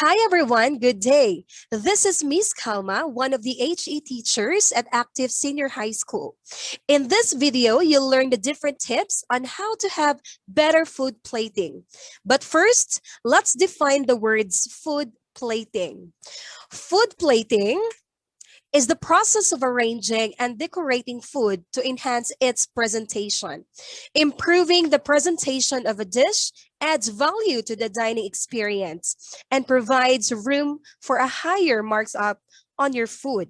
Hi everyone, good day. This is Miss Kalma, one of the HE teachers at Active Senior High School. In this video, you'll learn the different tips on how to have better food plating. But first, let's define the words food plating. Food plating is the process of arranging and decorating food to enhance its presentation. Improving the presentation of a dish adds value to the dining experience and provides room for a higher marks up on your food.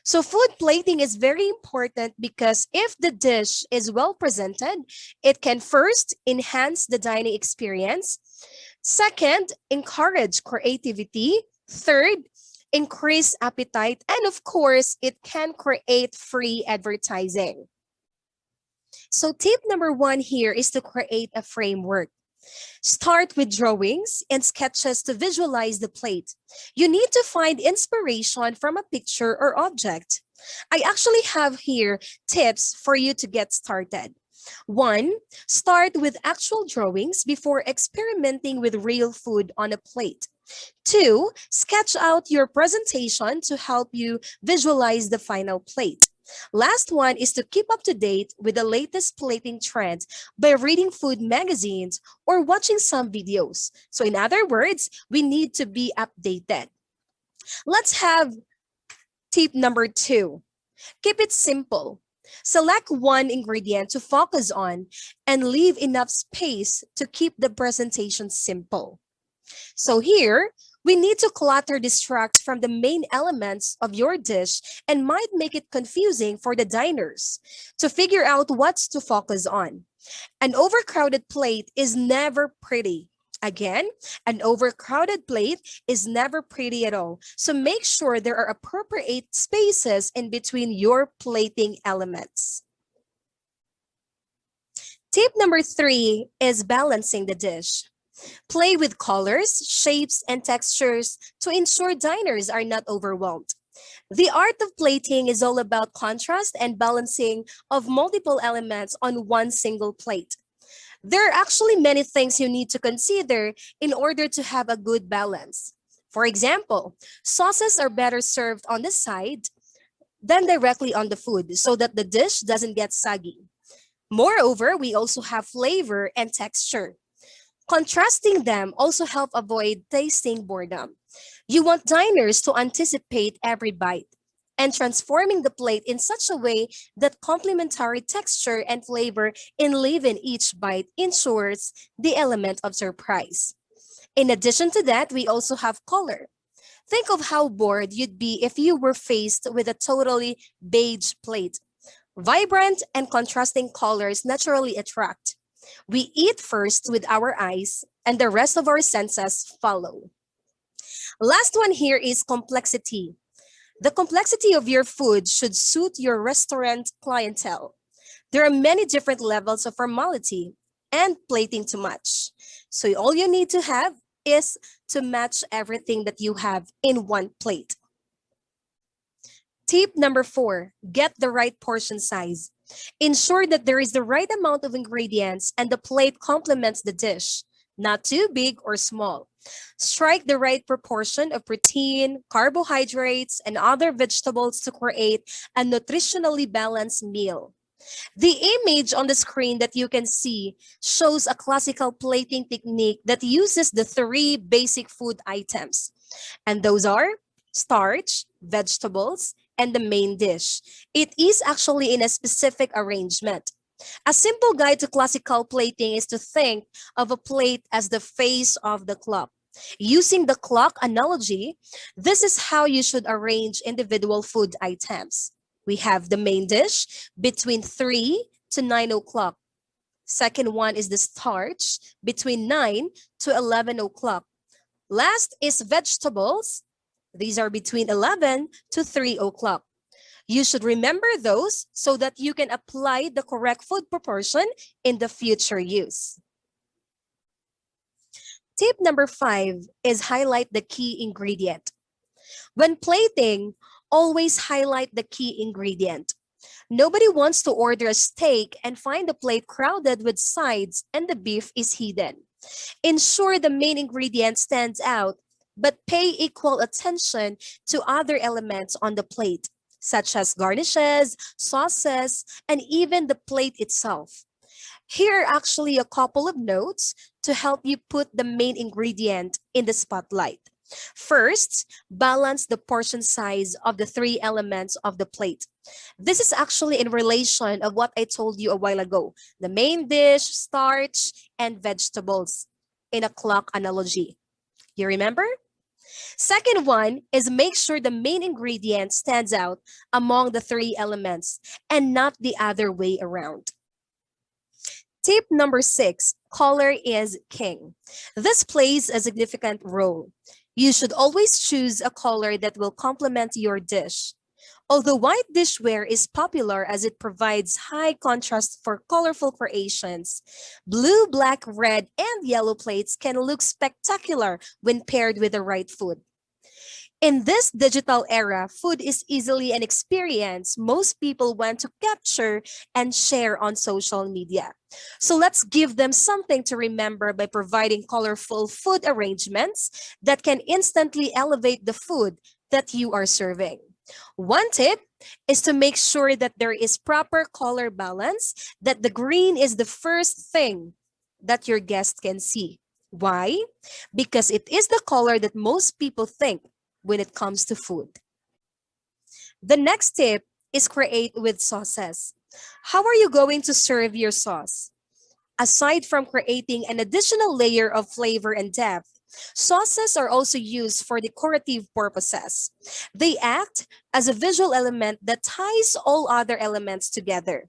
So food plating is very important because if the dish is well presented, it can first enhance the dining experience. Second, encourage creativity. Third, increase appetite. And of course, it can create free advertising. So tip number one here is to create a framework. Start with drawings and sketches to visualize the plate. You need to find inspiration from a picture or object. I actually have here tips for you to get started. One, start with actual drawings before experimenting with real food on a plate. Two, sketch out your presentation to help you visualize the final plate. Last one is to keep up to date with the latest plating trends by reading food magazines or watching some videos. So in other words, we need to be updated. Let's have tip number two. Keep it simple. Select one ingredient to focus on and leave enough space to keep the presentation simple. So here, we need to clutter distract from the main elements of your dish and might make it confusing for the diners to figure out what's to focus on. An overcrowded plate is never pretty. Again, an overcrowded plate is never pretty at all. So make sure there are appropriate spaces in between your plating elements. Tip number three is balancing the dish. Play with colors, shapes, and textures to ensure diners are not overwhelmed. The art of plating is all about contrast and balancing of multiple elements on one single plate. There are actually many things you need to consider in order to have a good balance. For example, sauces are better served on the side than directly on the food so that the dish doesn't get soggy. Moreover, we also have flavor and texture. Contrasting them also help avoid tasting boredom. You want diners to anticipate every bite and transforming the plate in such a way that complementary texture and flavor enliven each bite ensures the element of surprise. In addition to that, we also have color. Think of how bored you'd be if you were faced with a totally beige plate. Vibrant and contrasting colors naturally attract. We eat first with our eyes, and the rest of our senses follow. Last one here is complexity. The complexity of your food should suit your restaurant clientele. There are many different levels of formality and plating to match. So all you need to have is to match everything that you have in one plate. Tip number four, get the right portion size. Ensure that there is the right amount of ingredients and the plate complements the dish, not too big or small. Strike the right proportion of protein, carbohydrates, and other vegetables to create a nutritionally balanced meal. The image on the screen that you can see shows a classical plating technique that uses the three basic food items, and those are starch, vegetables, and the main dish. It is actually in a specific arrangement. A simple guide to classical plating is to think of a plate as the face of the clock. Using the clock analogy, this is how you should arrange individual food items. We have the main dish between 3 to 9 o'clock. Second one is the starch between 9 to 11 o'clock. Last is vegetables. These are between 11 to 3 o'clock. You should remember those so that you can apply the correct food proportion in the future use. Tip number five is highlight the key ingredient. When plating, always highlight the key ingredient. Nobody wants to order a steak and find the plate crowded with sides and the beef is hidden. Ensure the main ingredient stands out but pay equal attention to other elements on the plate, such as garnishes, sauces, and even the plate itself. Here are actually a couple of notes to help you put the main ingredient in the spotlight. First, balance the portion size of the three elements of the plate. This is actually in relation of what I told you a while ago. The main dish, starch, and vegetables in a clock analogy. You remember? Second one is make sure the main ingredient stands out among the three elements and not the other way around. Tip number 6, color is king. This plays a significant role. You should always choose a color that will complement your dish. Although white dishware is popular as it provides high contrast for colorful creations, blue, black, red, and yellow plates can look spectacular when paired with the right food. In this digital era, food is easily an experience most people want to capture and share on social media. So let's give them something to remember by providing colorful food arrangements that can instantly elevate the food that you are serving. One tip is to make sure that there is proper color balance, that the green is the first thing that your guest can see. Why? Because it is the color that most people think when it comes to food. The next tip is create with sauces. How are you going to serve your sauce? Aside from creating an additional layer of flavor and depth, sauces are also used for decorative purposes. They act as a visual element that ties all other elements together.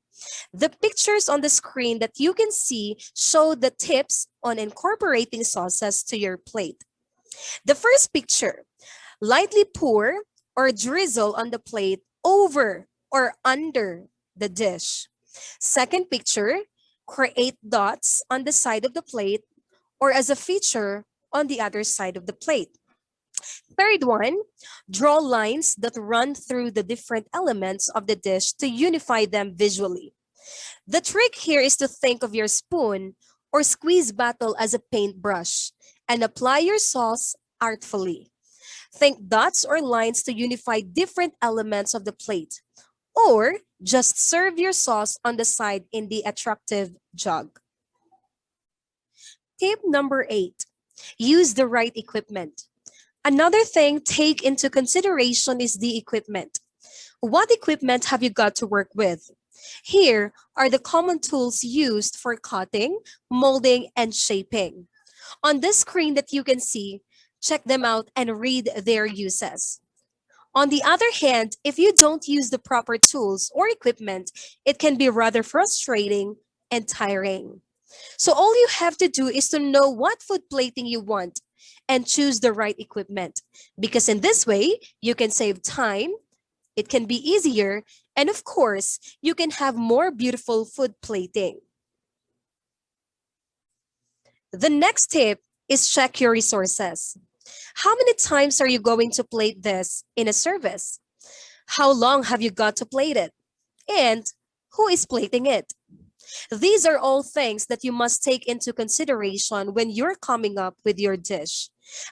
The pictures on the screen that you can see show the tips on incorporating sauces to your plate. The first picture, lightly pour or drizzle on the plate over or under the dish. Second picture, create dots on the side of the plate or as a feature on the other side of the plate. Third one, draw lines that run through the different elements of the dish to unify them visually. The trick here is to think of your spoon or squeeze bottle as a paintbrush and apply your sauce artfully. Think dots or lines to unify different elements of the plate. Or just serve your sauce on the side in the attractive jug. Tip number 8, use the right equipment. Another thing take into consideration is the equipment. What equipment have you got to work with? Here are the common tools used for cutting, molding, and shaping. On this screen that you can see, check them out and read their uses. On the other hand, if you don't use the proper tools or equipment, it can be rather frustrating and tiring. So all you have to do is to know what food plating you want and choose the right equipment. Because in this way, you can save time, it can be easier, and of course, you can have more beautiful food plating. The next tip is check your resources. How many times are you going to plate this in a service? How long have you got to plate it? And who is plating it? These are all things that you must take into consideration when you're coming up with your dish.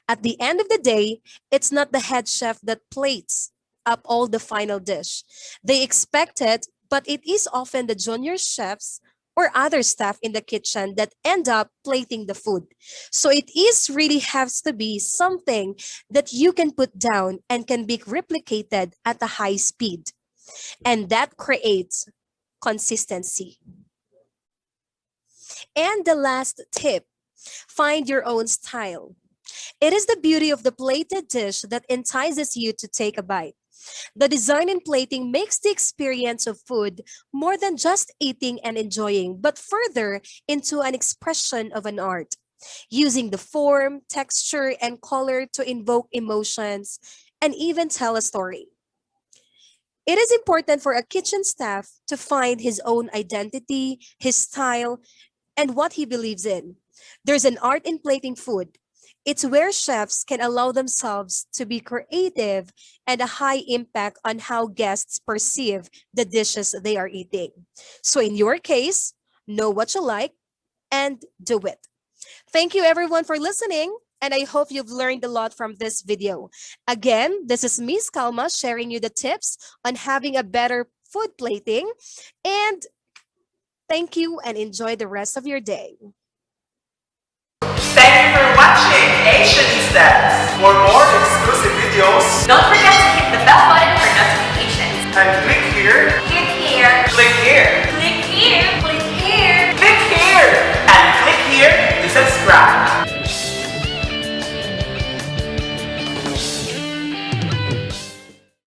At the end of the day, it's not the head chef that plates up all the final dish. They expect it, but it is often the junior chefs or other staff in the kitchen that end up plating the food. So it is really has to be something that you can put down and can be replicated at a high speed. And that creates consistency. And the last tip, find your own style. It is the beauty of the plated dish that entices you to take a bite. The design and plating makes the experience of food more than just eating and enjoying, but further into an expression of an art, using the form, texture, and color to invoke emotions and even tell a story. It is important for a kitchen staff to find his own identity, his style, and what he believes in. There's an art in plating food. It's where chefs can allow themselves to be creative and a high impact on how guests perceive the dishes they are eating. So, in your case, know what you like and do it. Thank you, everyone, for listening. and I hope you've learned a lot from this video. Again, this is Miss Kalma sharing you the tips on having a better food plating. And thank you and enjoy the rest of your day.